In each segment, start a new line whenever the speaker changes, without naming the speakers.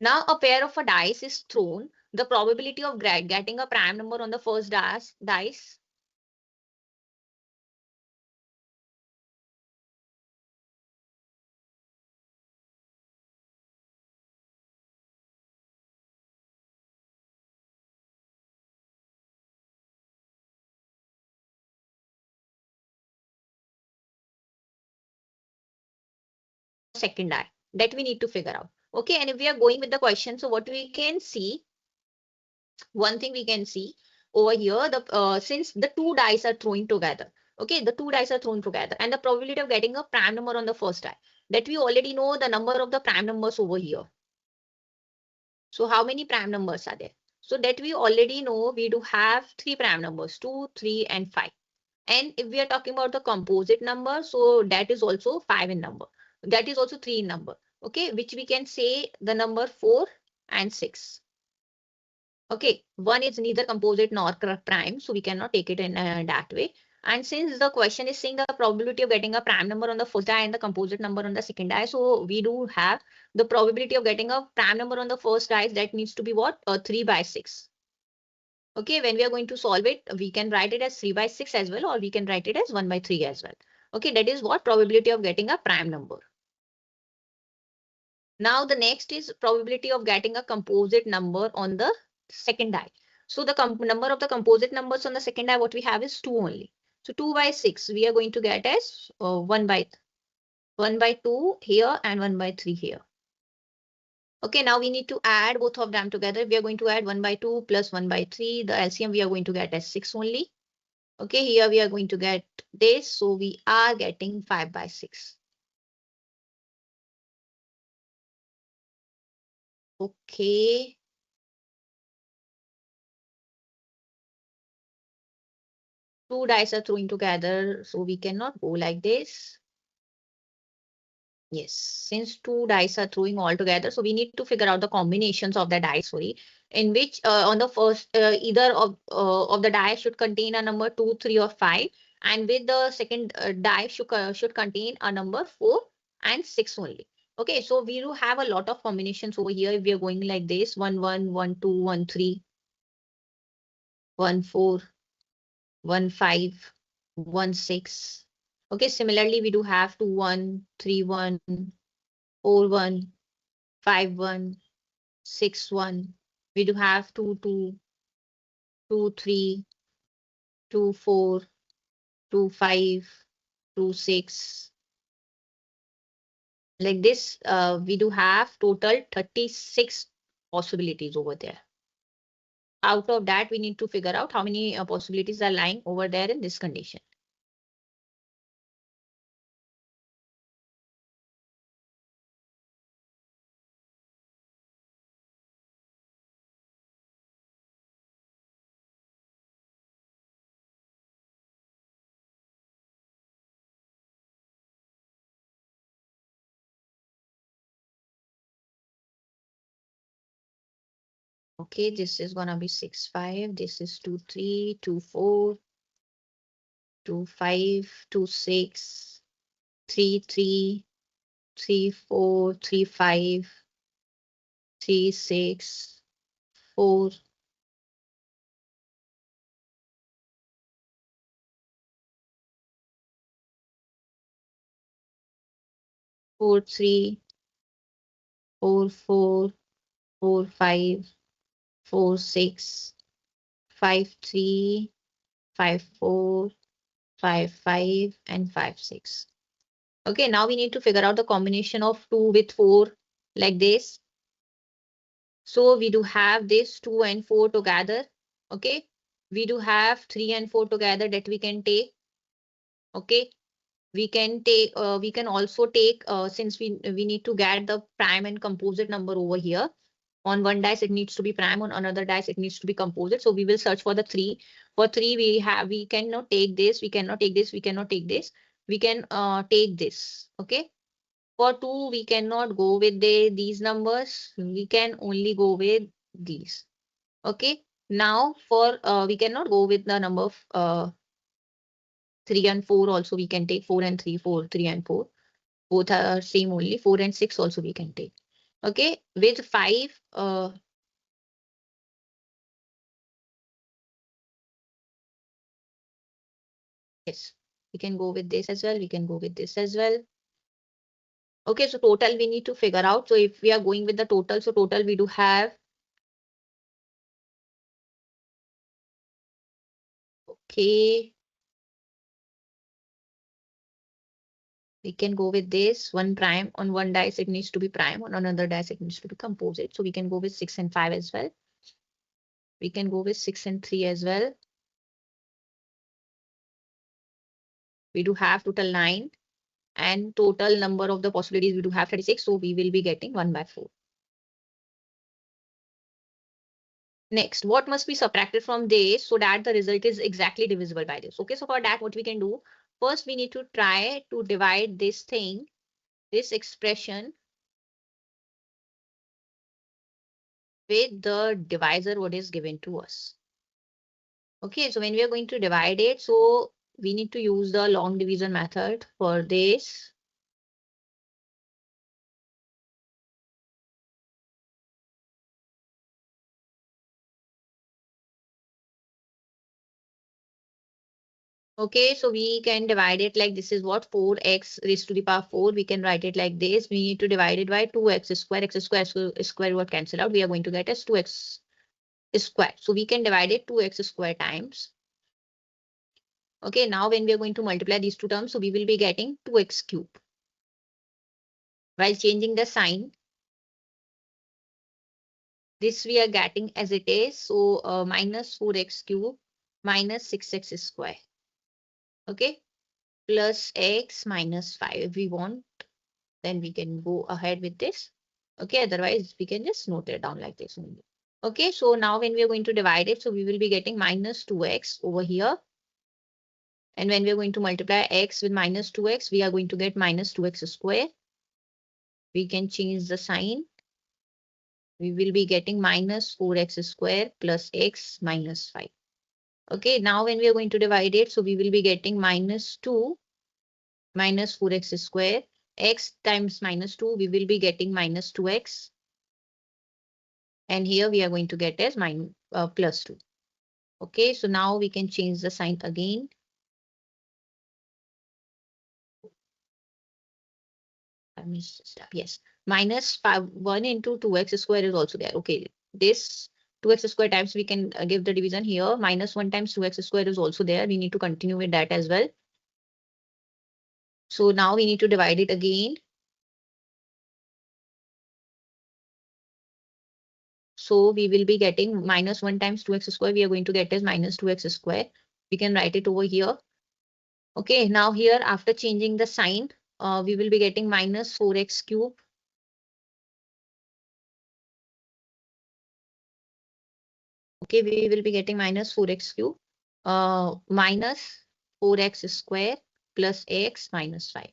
Now a pair of a dice is thrown. The probability of getting a prime number on the first dice. Second die that we need to figure out. Okay, and if we are going with the question, so what we can see, one thing we can see over here, the since the two dice are throwing together, okay, the two dice are thrown together, and the probability of getting a prime number on the first die, that we already know the number of the prime numbers over here. So how many prime numbers are there? So that we already know, we do have three prime numbers, 2, 3, and 5. And if we are talking about the composite number, so that is also 5 in number. That is also 3 in number. Okay, which we can say the number 4 and 6. Okay, one is neither composite nor prime, so we cannot take it in that way. And since the question is saying the probability of getting a prime number on the first die and the composite number on the second die, so we do have the probability of getting a prime number on the first die, that needs to be what? 3 by 6. Okay, when we are going to solve it, we can write it as 3 by 6 as well, or we can write it as 1 by 3 as well. Okay, that is what probability of getting a prime number. Now the next is probability of getting a composite number on the second die. So the number of the composite numbers on the second die, what we have is 2 only. So 2 by 6, we are going to get as 1 by 2 here and 1 by 3 here. Okay, now we need to add both of them together. We are going to add 1 by 2 plus 1 by 3. The LCM we are going to get as 6 only. Okay, here we are going to get this. So we are getting 5 by 6. Okay. Two dice are throwing together, so we cannot go like this. Yes, since two dice are throwing all together, so we need to figure out the combinations of the dice, sorry, in which on the first, either of the dice should contain a number 2, 3, or 5, and with the second die should contain a number 4 and 6 only. Okay, so we do have a lot of combinations over here. If we are going like this, 1, 1, 1, 2, 1, 3, 1, 4, 1, 5, 1, 6. Okay, similarly, we do have 2, 1, 3, 1, 4, 1, 5, 1, 6, 1. We do have 2, 2, 2, 3, 2, 4, 2, 5, 2, 6. Like this, we do have total 36 possibilities over there. Out of that, we need to figure out how many possibilities are lying over there in this condition. Okay, this is gonna be 6, 5. This is 2, 3, 2, 4, 2, 5, 2, 6, 3, 3, 3, 4, 3, 5, 3, 6, 4. Four, 3, 4, 4, 4, 5, 4, 6, 5, 3, 5, 4, 5, 5, and 5, 6. Okay, now we need to figure out the combination of 2 with 4 like this. So we do have this 2 and 4 together. Okay, we do have 3 and 4 together that we can take. Okay, we can take, we can also take, since we need to get the prime and composite number over here. On one dice, it needs to be prime. On another dice, it needs to be composite. So we will search for the 3. For 3, we cannot take this. We cannot take this. We cannot take this. We can take this. Okay. For 2, we cannot go with these numbers. We can only go with these. Okay. Now for we cannot go with the number of 3 and 4 also. We can take 4 and 3, 4, 3 and 4. Both are same only. 4 and 6 also we can take. Okay, with 5 yes, we can go with this as well. We can go with this as well. Okay, so total we need to figure out. So if we are going with the total, so total we do have, okay, we can go with this one prime. On one dice it needs to be prime, on another dice it needs to be composite. So we can go with 6 and 5 as well. We can go with 6 and 3 as well. We do have total 9, and total number of the possibilities we do have 36. So we will be getting 1 by 4. Next, what must be subtracted from this so that the result is exactly divisible by this? Okay, so for that, what we can do, first we need to try to divide this thing, this expression, with the divisor what is given to us. Okay, so when we are going to divide it, so we need to use the long division method for this. Okay, so we can divide it like this is what 4x raised to the power 4. We can write it like this. We need to divide it by 2x square. X square, square what cancel out. We are going to get as 2x square. So we can divide it 2x square times. Okay, now when we are going to multiply these two terms, so we will be getting 2x cube. While changing the sign, this we are getting as it is. So minus 4x cube minus 6x square. Okay, plus x minus 5. If we want, then we can go ahead with this. Okay, otherwise we can just note it down like this only. Okay, so now when we are going to divide it, so we will be getting minus 2x over here. And when we are going to multiply x with minus 2x, we are going to get minus 2x square. We can change the sign. We will be getting minus 4x square plus x minus 5. Okay, now when we are going to divide it, so we will be getting minus 2 minus 4x square. X times minus 2, we will be getting minus 2x. And here we are going to get as plus 2. Okay, so now we can change the sign again. I missed stuff. Yes, minus 1 into 2x square is also there. Okay, this 2x square times we can give the division here. Minus 1 times 2x square is also there. We need to continue with that as well. So now we need to divide it again. So we will be getting minus 1 times 2x square. We are going to get as minus 2x square. We can write it over here. Okay, now here after changing the sign, we will be getting minus 4x cube. Okay, we will be getting minus 4x cube minus 4x square plus x minus 5.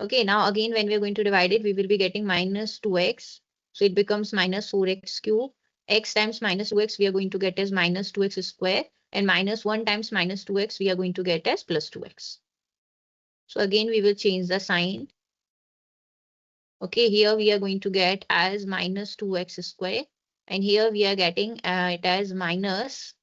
Okay, now again when we are going to divide it, we will be getting minus 2x. So it becomes minus 4x cube. X times minus 2x we are going to get as minus 2x square. And minus 1 times minus 2x we are going to get as plus 2x. So again we will change the sign. Okay, here we are going to get as minus 2x square. And here we are getting it as minus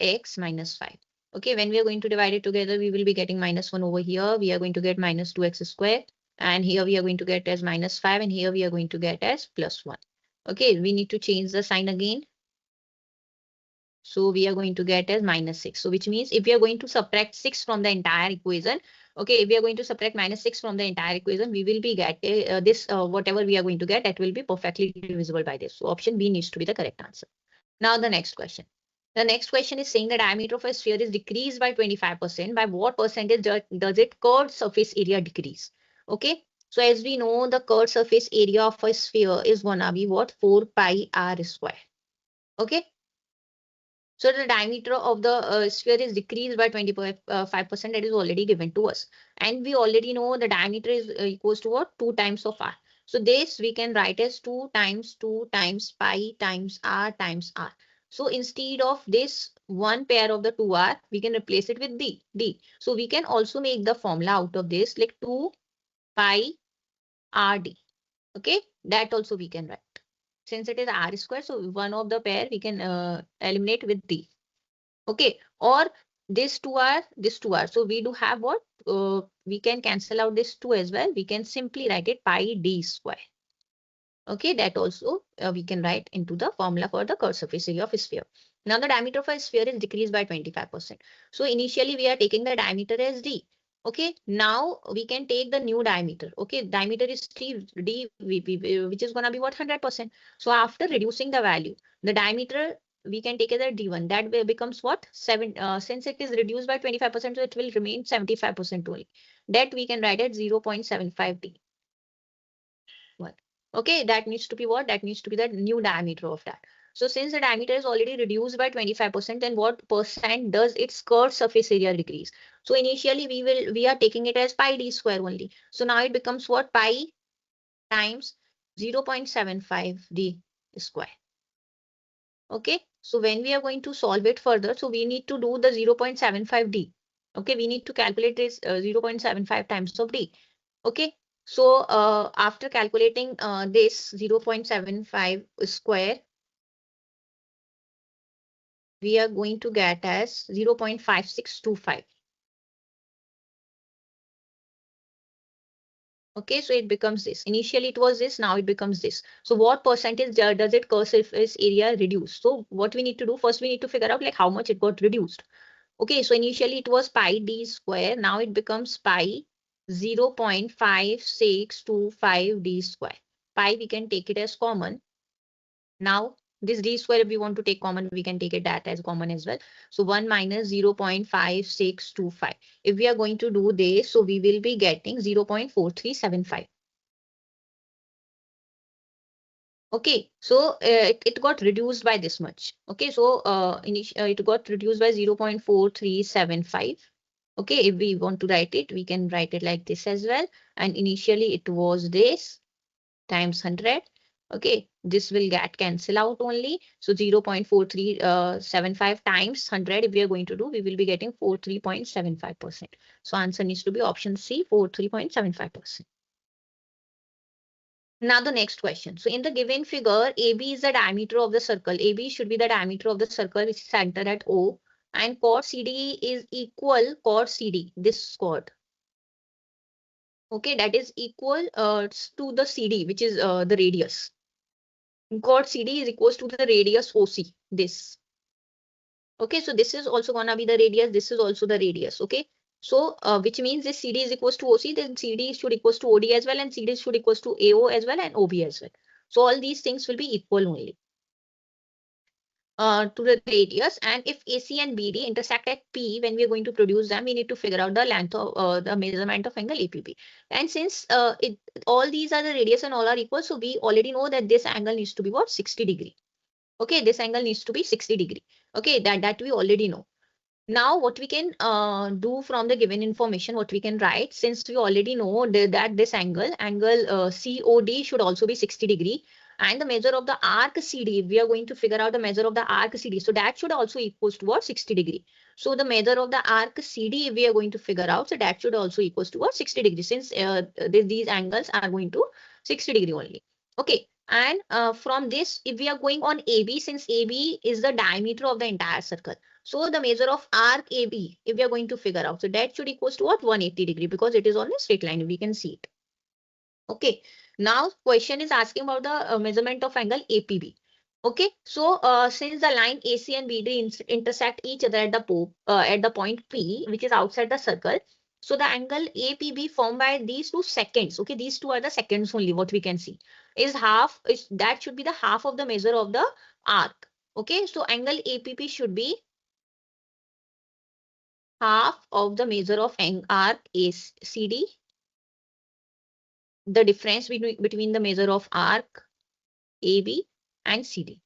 x minus 5. Okay, when we are going to divide it together, we will be getting minus 1 over here. We are going to get minus 2x square. And here we are going to get as minus 5. And here we are going to get as plus 1. Okay, we need to change the sign again. So we are going to get as minus 6. So which means if we are going to subtract 6 from the entire equation, okay, if we are going to subtract minus 6 from the entire equation, we will be getting this, whatever we are going to get, that will be perfectly divisible by this. So option B needs to be the correct answer. Now the next question. The next question is saying the diameter of a sphere is decreased by 25%. By what percentage does it curved surface area decrease? Okay. So as we know, the curved surface area of a sphere is gonna be what? 4 pi r square. Okay. So the diameter of the sphere is decreased by 25%. That is already given to us. And we already know the diameter is equals to what? 2 times of r. So this we can write as 2 times pi times r times r. So instead of this one pair of the 2r, we can replace it with d. So we can also make the formula out of this like 2 pi rd. Okay, that also we can write. Since it is r square, so one of the pair we can eliminate with d. Okay, or this 2r, this 2r. So we do have what? We can cancel out this 2 as well. We can simply write it pi d square. Okay, that also we can write into the formula for the curved surface area of a sphere. Now the diameter of a sphere is decreased by 25%. So initially we are taking the diameter as d. Okay, now we can take the new diameter. Okay, diameter is which is gonna be what? 100%. So after reducing the value, the diameter we can take it as d1. That way becomes what? 7. Since it is reduced by 25%, so it will remain 75% only. That we can write at 0.75 d. Okay, that needs to be what? That needs to be the new diameter of that. So since the diameter is already reduced by 25%, then what percent does its curved surface area decrease? So initially we are taking it as pi d square only. So now it becomes what? Pi times 0.75 d square. Okay, so when we are going to solve it further, so we need to do the 0.75 d. Okay, we need to calculate this 0.75 times of d. Okay, so after calculating this 0.75 square, we are going to get as 0.5625. Okay, so it becomes this. Initially it was this, now it becomes this. So what percentage does it curved surface area reduce? So what we need to do, first we need to figure out like how much it got reduced. Okay, so initially it was pi d square, now it becomes pi 0.5625 d square. Pi we can take it as common. Now this d square, if we want to take common, we can take it that as common as well. So 1 minus 0.5625. If we are going to do this, so we will be getting 0.4375. Okay, so it got reduced by this much. Okay, so it got reduced by 0.4375. Okay, if we want to write it, we can write it like this as well. And initially it was this times 100. Okay, this will get cancel out only. So 0.4375 times 100, if we are going to do, we will be getting 43.75%. So answer needs to be option C, 43.75%. Now the next question. So in the given figure, AB is the diameter of the circle. AB should be the diameter of the circle which is centered at O. And chord CD is equal chord CD, this chord. Okay, that is equal to the CD, which is the radius. Chord CD is equals to the radius OC, this. Okay, so this is also gonna be the radius, this is also the radius, okay? So, which means this CD is equals to OC, then CD should equals to OD as well, and CD should equals to AO as well, and OB as well. So all these things will be equal only. To the radius, and if AC and BD intersect at P, when we are going to produce them, we need to figure out the length of the measurement of angle APB. And since all these are the radius and all are equal, so we already know that this angle needs to be what? 60 degree. Okay, this angle needs to be 60 degree. Okay, that we already know. Now, what we can do from the given information, what we can write, since we already know that this angle COD should also be 60 degree, and the measure of the arc CD, we are going to figure out the measure of the arc CD. So that should also equals to what? 60 degree. So the measure of the arc CD, we are going to figure out, so that should also equals to what? 60 degree, since these angles are going to 60 degree only. Okay. And from this, if we are going on AB, since AB is the diameter of the entire circle, so the measure of arc AB, if we are going to figure out, so that should equals to what? 180 degree, because it is on a straight line. We can see it. Okay. Now question is asking about the measurement of angle APB. Okay. So since the line AC and BD intersect each other at the point P, which is outside the circle, so the angle APB formed by these two seconds. Okay, these two are the seconds only. What we can see is that should be the half of the measure of the arc. Okay, so angle APB should be half of the measure of arc ACD, the difference between the measure of arc AB and CD.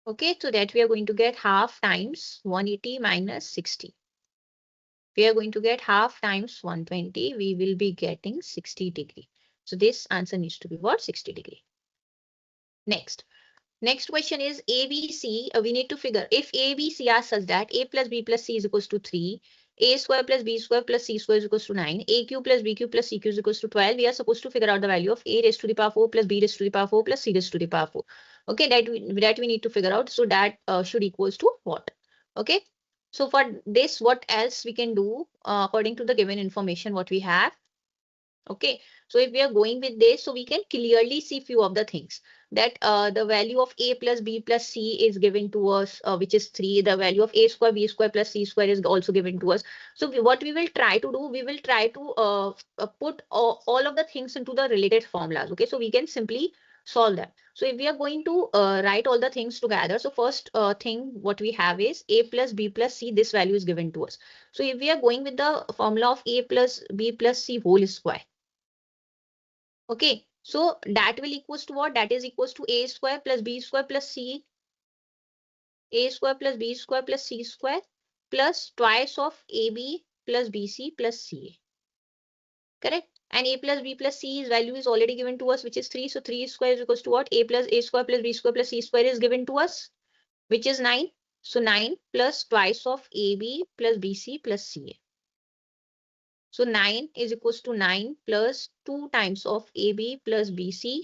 Okay, so that we are going to get half times 180 minus 60. We are going to get half times 120. We will be getting 60 degree. So this answer needs to be what? 60 degree. Next question is ABC. We need to figure if ABC are such that A plus B plus C is equals to 3, A square plus B square plus C square is equals to 9, AQ plus BQ plus CQ is equals to 12. We are supposed to figure out the value of A raised to the power 4 plus B raised to the power 4 plus C raised to the power 4. Okay, that we need to figure out. So that should equals to what? Okay. So for this, what else we can do according to the given information what we have? Okay, so if we are going with this, so we can clearly see few of the things that the value of A plus B plus C is given to us, which is 3. The value of A square, B square plus C square is also given to us. So what we will try to do, we will try to put all of the things into the related formulas. Okay, so we can simply solve that. So if we are going to write all the things together, so first thing what we have is A plus B plus C, this value is given to us. So if we are going with the formula of A plus B plus C whole square, okay, so that will equals to what? That is equals to A square plus B square plus C, A square plus B square plus C square plus twice of AB plus BC plus CA. Correct? And A plus B plus C's value is already given to us, which is 3. So 3 square is equals to what? A plus A square plus B square plus C square is given to us, which is 9. So 9 plus twice of AB plus BC plus CA. So 9 is equals to 9 plus 2 times of AB plus BC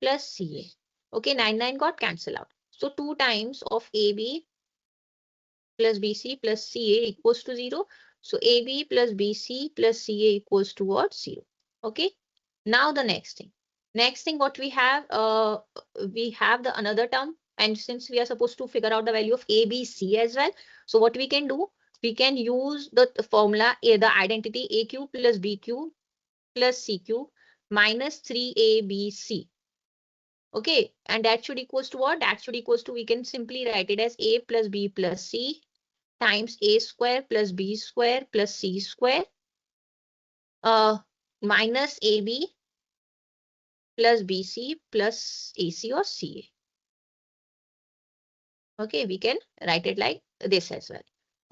plus CA. Okay, 9 got cancelled out. So 2 times of AB plus BC plus CA equals to 0. So AB plus BC plus CA equals to what? 0. Okay. Now the next thing. Next thing what we have the another term, and since we are supposed to figure out the value of ABC as well, so what we can do, we can use the formula, the identity AQ plus BQ plus CQ minus 3ABC. Okay, and that should equals to what? That should equals to, we can simply write it as A plus B plus C times A square plus B square plus C square minus AB plus BC plus AC or CA. Okay, we can write it like this as well.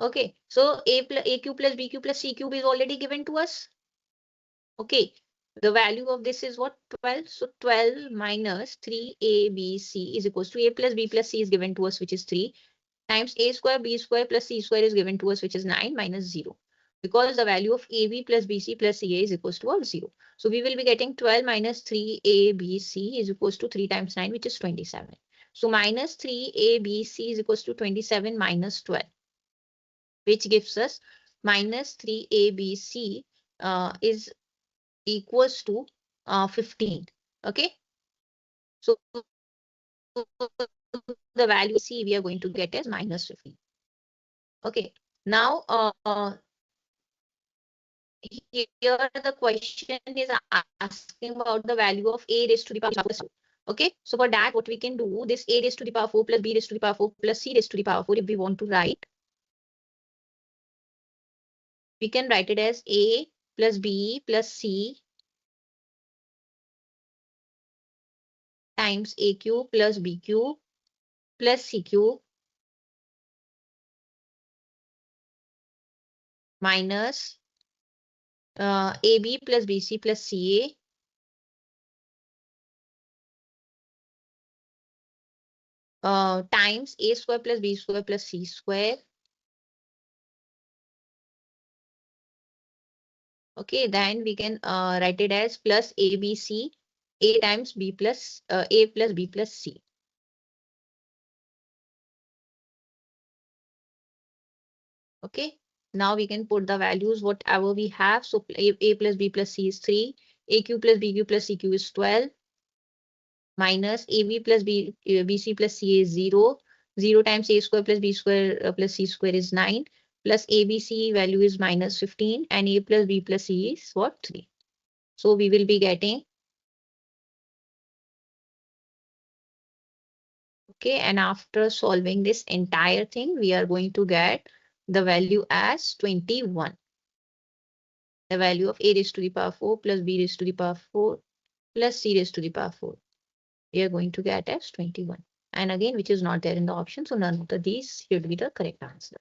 Okay, so AQ plus BQ plus C cube is already given to us. Okay, the value of this is what? 12. So 12 minus 3ABC is equals to A plus B plus C is given to us, which is 3, times A square B square plus C square is given to us, which is 9 minus 0. Because the value of AB plus BC plus CA is equals to what? 0. So we will be getting 12 minus 3ABC is equals to 3 times 9, which is 27. So minus 3ABC is equals to 27 minus 12, which gives us minus 3ABC is equals to 15. Okay. So the value C we are going to get is minus 15. Okay. Now, here the question is asking about the value of A raised to the power 4. Okay. So for that, what we can do, this A raised to the power 4 plus B raised to the power 4 plus C raised to the power 4, if we want to write, we can write it as A plus B plus C times AQ plus BQ plus CQ minus AB plus BC plus CA times A square plus B square plus C square. Okay, then we can write it as plus ABC, A times B plus A plus B plus C. Okay, now we can put the values whatever we have. So A plus B plus C is 3, AQ plus BQ plus CQ is 12, minus AB plus BC plus C is 0. 0 times A square plus B square plus C square is 9, plus ABC value is minus 15, and A plus B plus C is what? 3. So we will be getting, okay, and after solving this entire thing, we are going to get the value as 21. The value of A raised to the power 4 plus B raised to the power 4 plus C raised to the power 4. We are going to get as 21. And again, which is not there in the option. So none of these should be the correct answer.